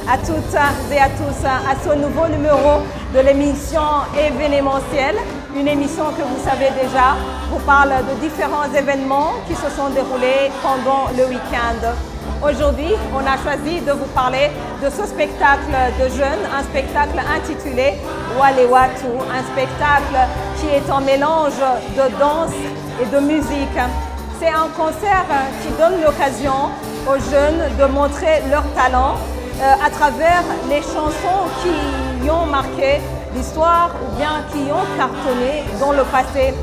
à toutes et à tous à ce nouveau numéro de l'émission événementielle. Une émission que vous savez déjà vous parle de différents événements qui se sont déroulés pendant le week-end. Aujourd'hui, on a choisi de vous parler de ce spectacle de jeunes, un spectacle intitulé Wale Watu, un spectacle qui est un mélange de danse et de musique. C'est un concert qui donne l'occasion aux jeunes de montrer leur talent à travers les chansons qui ont marqué l'histoire ou bien qui ont cartonné dans le passé.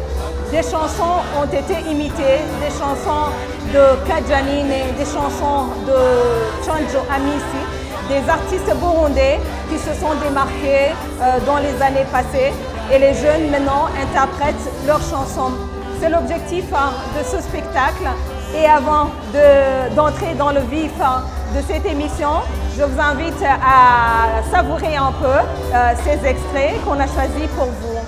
Des chansons ont été imitées, des chansons de Kajanine, des chansons de Chanjo Amisi, des artistes burundais qui se sont démarqués dans les années passées et les jeunes maintenant interprètent leurs chansons. C'est l'objectif de ce spectacle. Et avant d'entrer dans le vif de cette émission, je vous invite à savourer un peu ces extraits qu'on a choisis pour vous.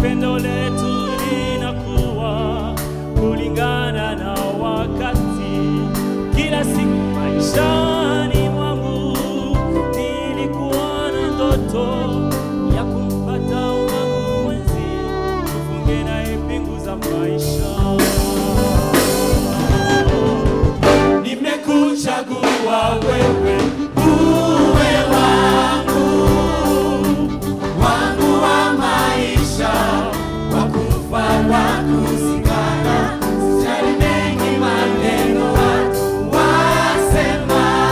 Pendo letu linakuwa kulingana na wakati. Kila siku maishani mwangu nilikuwa na ndoto ya kumpata wangu mwenzi, tufunge naye mbingu za maisha. Nimekuchagua wewe uwe wangu wa maisha, wakufa wakuzikana, sijali mengi maneno watu wasema.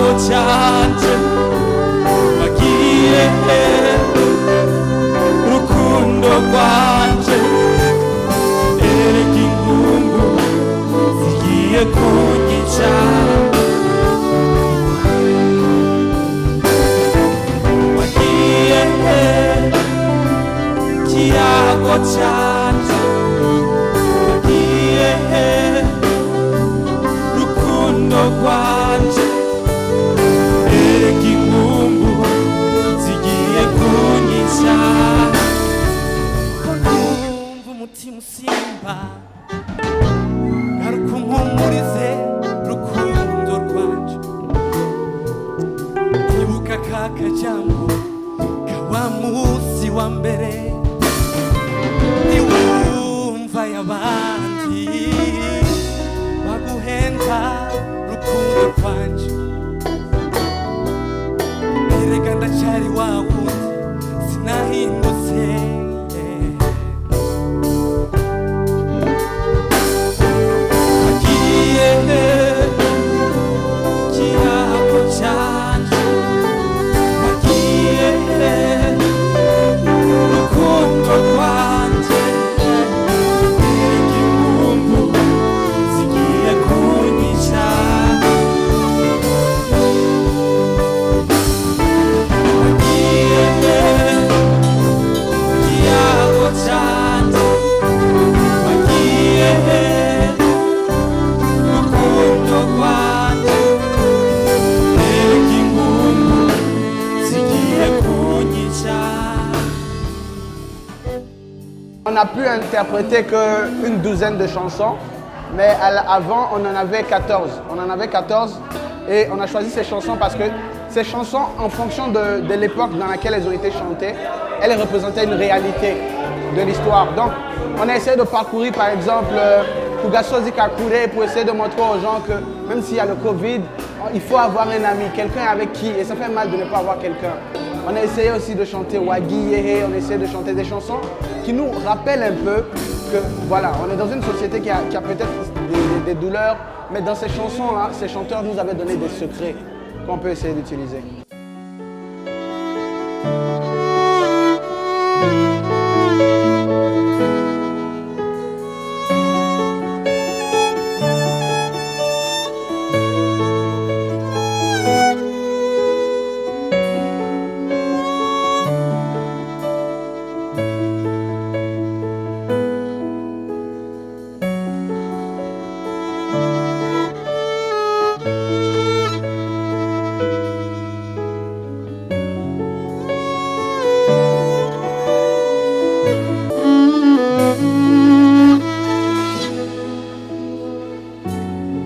kiyago cyanje wagiye rukundo rwanje erega ingungu zigiye kunyica wagiye kiyago cyanje wagiye rukundo rwanje erega ingungu zigiye kunyica ko numva umutima usimba garuka umpumurize rukundo rwanje ibuka ka kajambo ka wa musi wa mbere niwumva y'abandi baguhenza rukundo rwanje erega ndacyari wa wundi sinahindutse wagiye kiyago cyanje wagiye rukundo rwanje erega ingungu zigiye kunyica wagiye kiyago cyanje wagiye rukundo rwanje erega ingungu zigiye kunyica. On a pu interpréter qu'une douzaine de chansons, mais avant on en avait 14. On en avait 14 et on a choisi ces chansons parce que ces chansons, en fonction de l'époque dans laquelle elles ont été chantées, elles représentaient une réalité de l'histoire. Donc on a essayé de parcourir par exemple Kugasozi Kakure pour essayer de montrer aux gens que même s'il y a le Covid, il faut avoir un ami, quelqu'un avec qui, et ça fait mal de ne pas avoir quelqu'un. On a essayé aussi de chanter Wagi Yehe, on a essayé de chanter des chansons qui nous rappellent un peu que voilà, on est dans une société qui a peut-être des douleurs, mais dans ces chansons-là, ces chanteurs nous avaient donné des secrets qu'on peut essayer d'utiliser.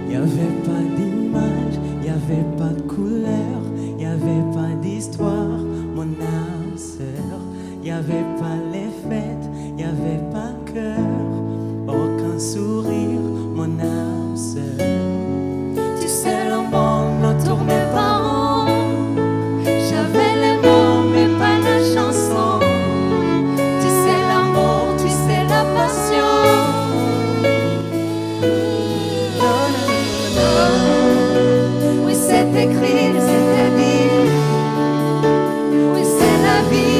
Y'avait pas d'image, y'avait pas de couleur, y'avait pas d'histoire, mon âme sœur. Y'avait pas les fêtes, y'avait pas de cœur, aucun sourire, mon âme sœur. Tu sais le monde autour mes parents, j'avais les mots mais pas la chanson. Tu sais l'amour, tu sais la passion. Oui, c'est écrit, c'était dit. Oui, c'est la vie.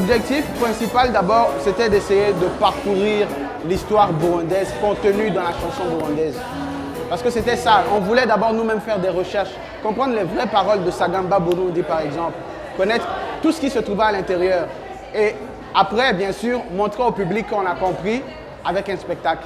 L'objectif principal d'abord, c'était d'essayer de parcourir l'histoire burundaise contenue dans la chanson burundaise. Parce que c'était ça, on voulait d'abord nous-mêmes faire des recherches, comprendre les vraies paroles de Sagamba Burundi par exemple, connaître tout ce qui se trouvait à l'intérieur. Et après, bien sûr, montrer au public qu'on a compris avec un spectacle.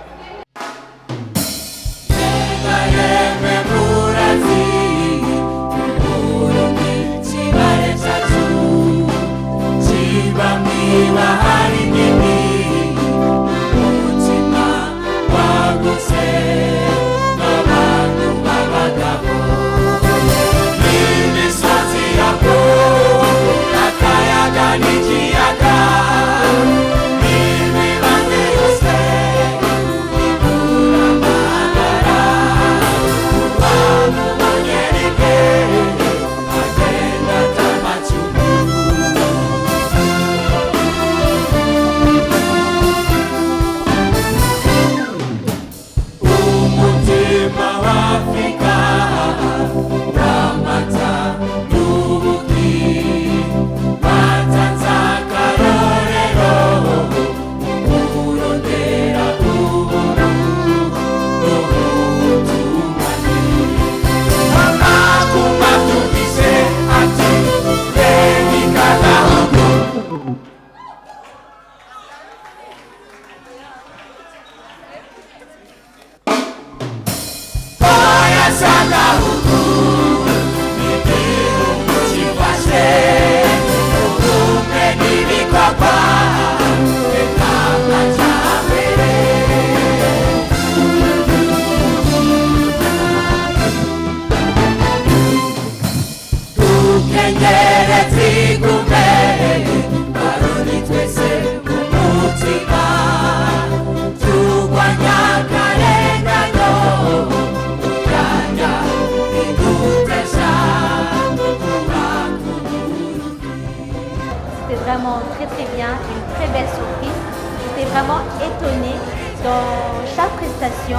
Vraiment très bien, une très belle surprise. J'étais vraiment étonnée. Dans chaque prestation,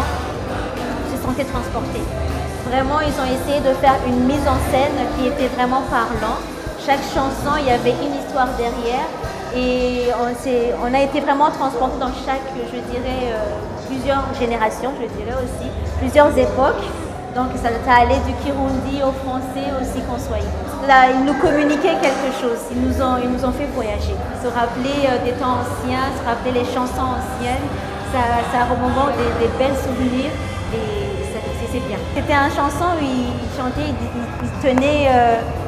je me sentais transportée. Vraiment, ils ont essayé de faire une mise en scène qui était vraiment parlant. Chaque chanson, il y avait une histoire derrière et on a été vraiment transportés dans chaque, je dirais, plusieurs générations, je dirais aussi, plusieurs époques. Donc ça allait du Kirundi au français aussi qu'on soit. Là, ils nous communiquaient quelque chose, ils nous ont fait voyager, se rappeler des temps anciens, se rappeler les chansons anciennes, ça remonte des belles souvenirs et c'est bien. C'était une chanson où ils chantaient, ils tenaient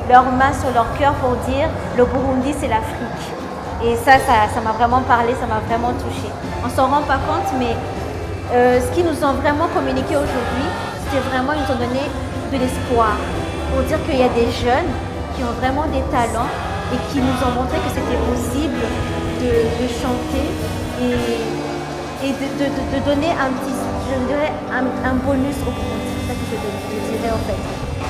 leurs mains sur leur cœur pour dire le Burundi c'est l'Afrique. Et ça m'a vraiment parlé, ça m'a vraiment touchée. On s'en rend pas compte, mais ce qu'ils nous ont vraiment communiqué aujourd'hui, c'était vraiment, ils nous ont donné de l'espoir pour dire qu'il y a des jeunes qui ont vraiment des talents et qui nous ont montré que c'était possible de chanter et de donner un petit, je dirais, un bonus au Burundi. C'est ça que je dirais en fait.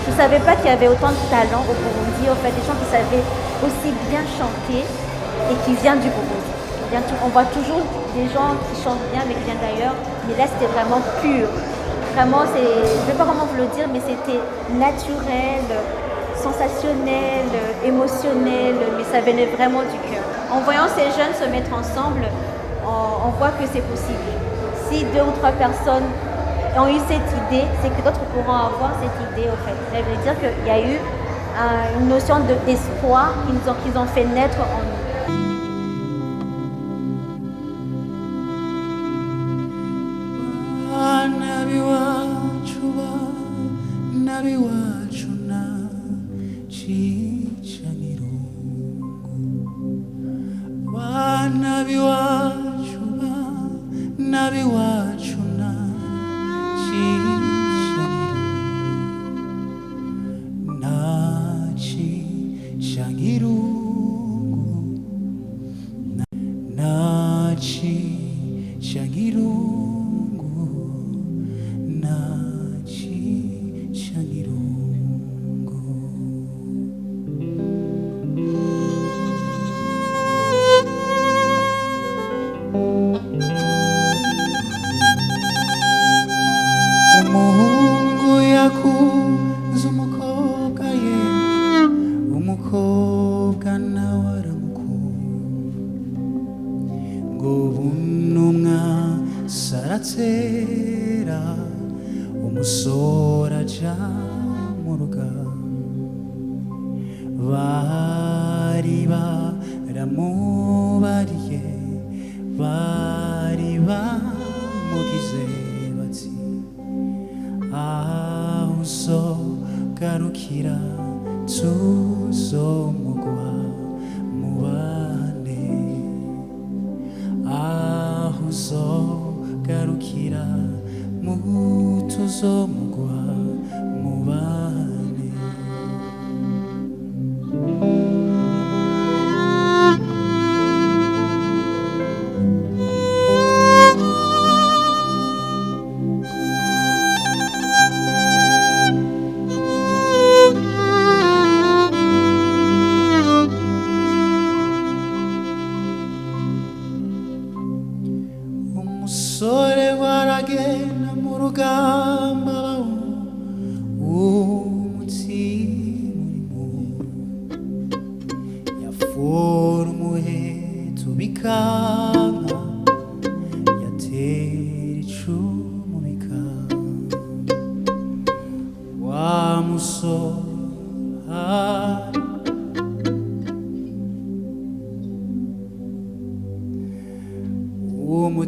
Je ne savais pas qu'il y avait autant de talents au Burundi, en fait, des gens qui savaient aussi bien chanter et qui viennent du Burundi. On voit toujours des gens qui chantent bien mais qui viennent d'ailleurs, mais là c'était vraiment pur. Vraiment, je ne vais pas vraiment vous le dire, mais c'était naturel, sensationnel, émotionnel, mais ça venait vraiment du cœur. En voyant ces jeunes se mettre ensemble, on voit que c'est possible. Si 2 ou 3 personnes ont eu cette idée, c'est que d'autres pourront avoir cette idée en fait. Ça veut dire qu'il y a eu une notion d'espoir qu'ils ont fait naître en nous. musora aja mu rugamba bari baramubariye bari bamugize bati aho uzogarukira tuzomugwa mubane aho uzogarukira tuzomugwa mubane umusore waragenda mu rugamba umutima urimo yafora umuheto bikanga yatera icumu bikanga wa musore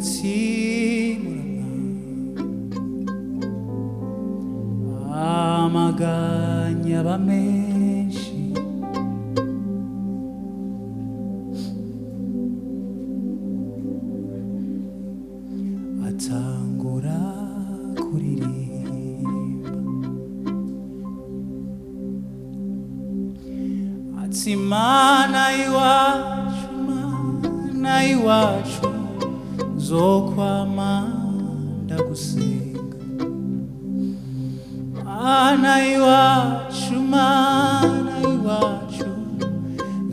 umutima amaganya aba menshi atangura kuririmba ati mana iwacu mana iwacu zokwama ndagusenga mana iwacu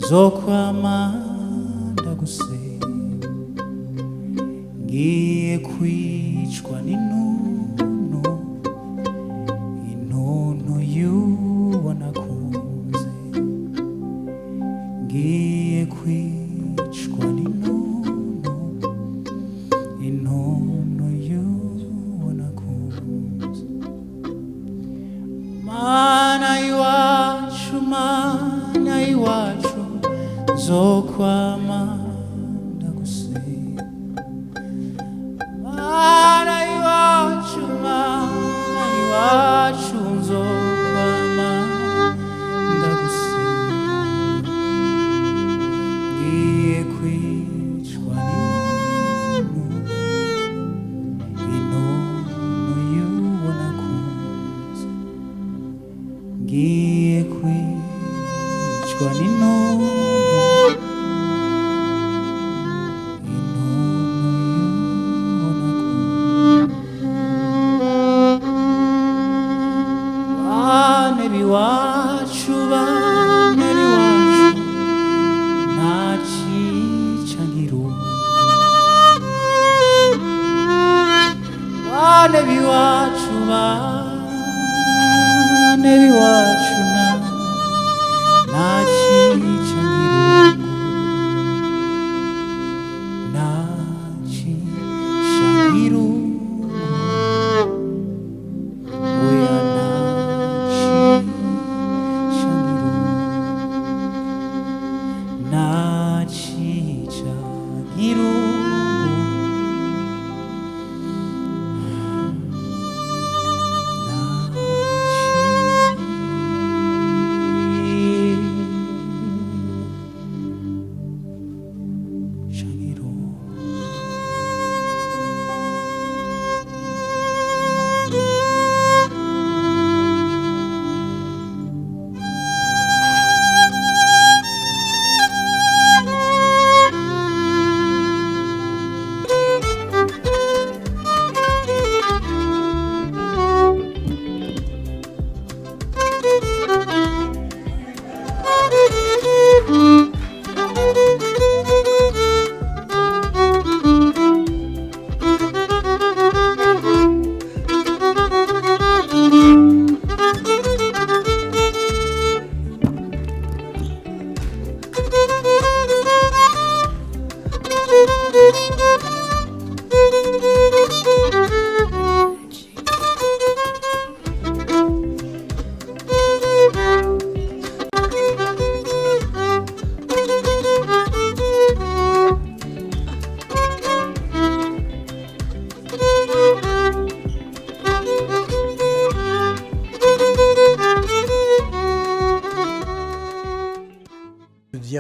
zokwama ndagusenga ngiye kwicwa n'intuntu intuntu y'uwo nakunze ngiye kwicwa n'intuntu intuntu y'uwo nakunze mana iwacu zokwama ndagusenga mana iwacu zokwama ndagusenga ngiye kwicwa n'intuntu y'uwo nakunze ngiye kwicwa n'intuntu bane biwacu ntacica nk'irungu bane biwacu ntacica nk'irungu ntacica nk'irungu oya nacica nk'irungu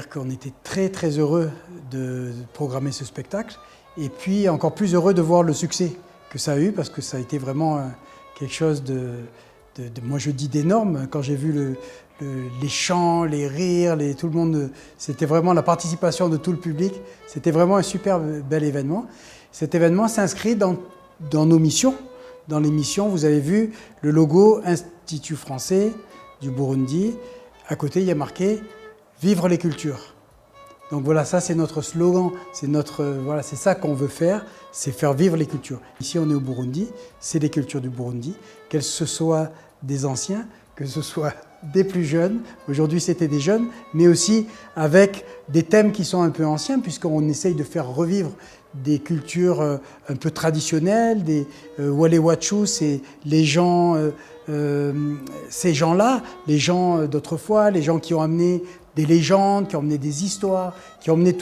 dire qu'on était très très heureux de programmer ce spectacle et puis encore plus heureux de voir le succès que ça a eu parce que ça a été vraiment quelque chose moi je dis d'énorme. Quand j'ai vu les chants, les rires, tout le monde, c'était vraiment la participation de tout le public. C'était vraiment un super bel événement. Cet événement s'inscrit dans nos missions. Dans les missions, vous avez vu le logo Institut français du Burundi. À côté, il y a marqué « Vivre les cultures ». Donc voilà, ça c'est notre slogan, c'est ça qu'on veut faire, c'est faire vivre les cultures. Ici on est au Burundi, c'est les cultures du Burundi, qu'elles ce soit des anciens, que ce soit des plus jeunes, aujourd'hui c'était des jeunes, mais aussi avec des thèmes qui sont un peu anciens, puisqu'on essaye de faire revivre des cultures un peu traditionnelles, des Wale Wachu, c'est les gens, ces gens-là, les gens d'autrefois, les gens qui ont amené des légendes, qui ont amené des histoires, qui ont amené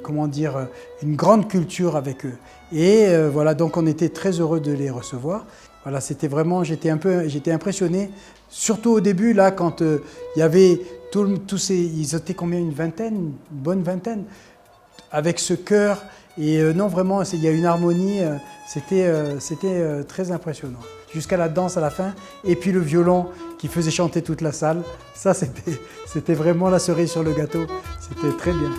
comment dire, une grande culture avec eux. Et voilà, donc on était très heureux de les recevoir. Voilà, c'était vraiment, j'étais impressionné, surtout au début, là, quand il y avait tous ces, ils étaient combien, une bonne vingtaine, avec ce chœur. Et non, vraiment, il y a une harmonie, c'était très impressionnant. Jusqu'à la danse à la fin, et puis le violon qui faisait chanter toute la salle. Ça, c'était vraiment la cerise sur le gâteau. C'était très bien.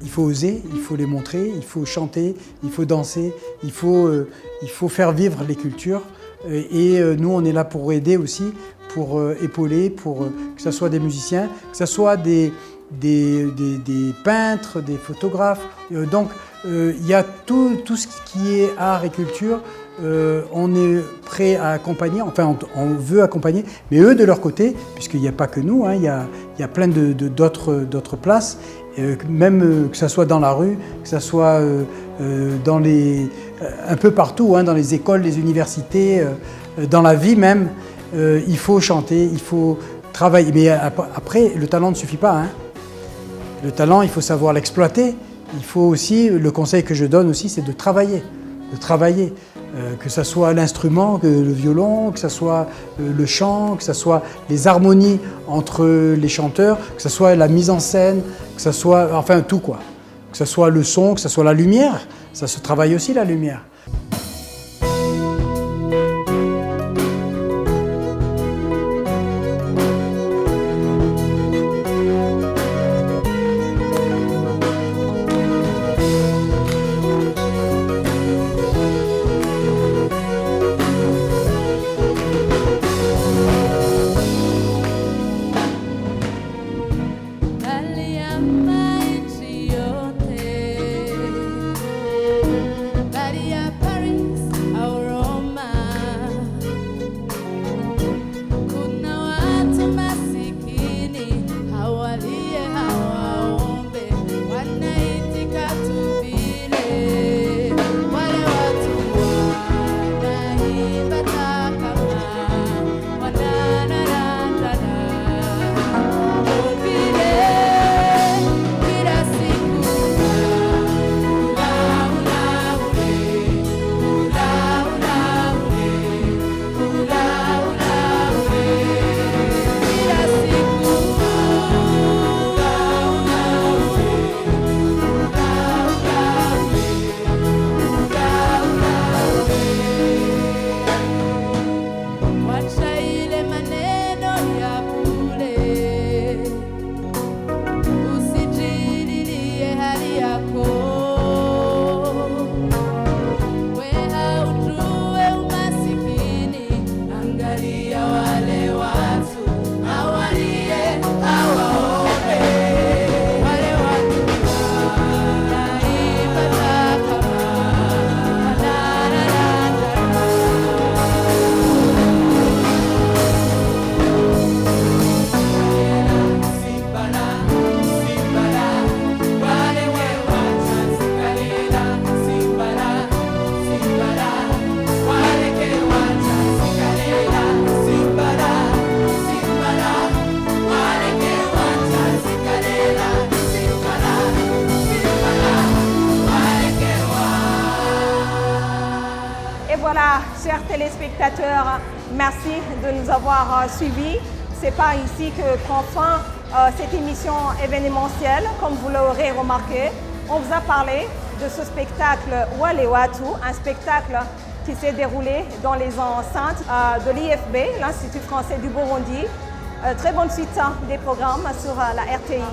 Il faut oser, il faut les montrer, il faut chanter, il faut danser, il faut faire vivre les cultures. Et nous, on est là pour aider aussi, pour épauler, pour que ce soit des musiciens, que ce soit des peintres, des photographes. Donc, il y a tout ce qui est art et culture. On est prêt à accompagner, enfin on veut accompagner, mais eux de leur côté, puisqu'il n'y a pas que nous, hein, il y a plein d'autres places, même que ce soit dans la rue, que ce soit un peu partout, hein, dans les écoles, les universités, dans la vie même, il faut chanter, il faut travailler. Mais après, le talent ne suffit pas. Hein. Le talent, il faut savoir l'exploiter. Il faut aussi, le conseil que je donne aussi, c'est de travailler. Que ce soit l'instrument, le violon, que ce soit le chant, que ce soit les harmonies entre les chanteurs, que ce soit la mise en scène, que ce soit, enfin tout quoi. Que ce soit le son, que ce soit la lumière, ça se travaille aussi la lumière. Maria Voilà, chers téléspectateurs, merci de nous avoir suivis. C'est par ici que prend fin cette émission événementielle. Comme vous l'aurez remarqué, on vous a parlé de ce spectacle Wale Watu, un spectacle qui s'est déroulé dans les enceintes de l'IFB, l'Institut français du Burundi. Très bonne suite des programmes sur la RTI.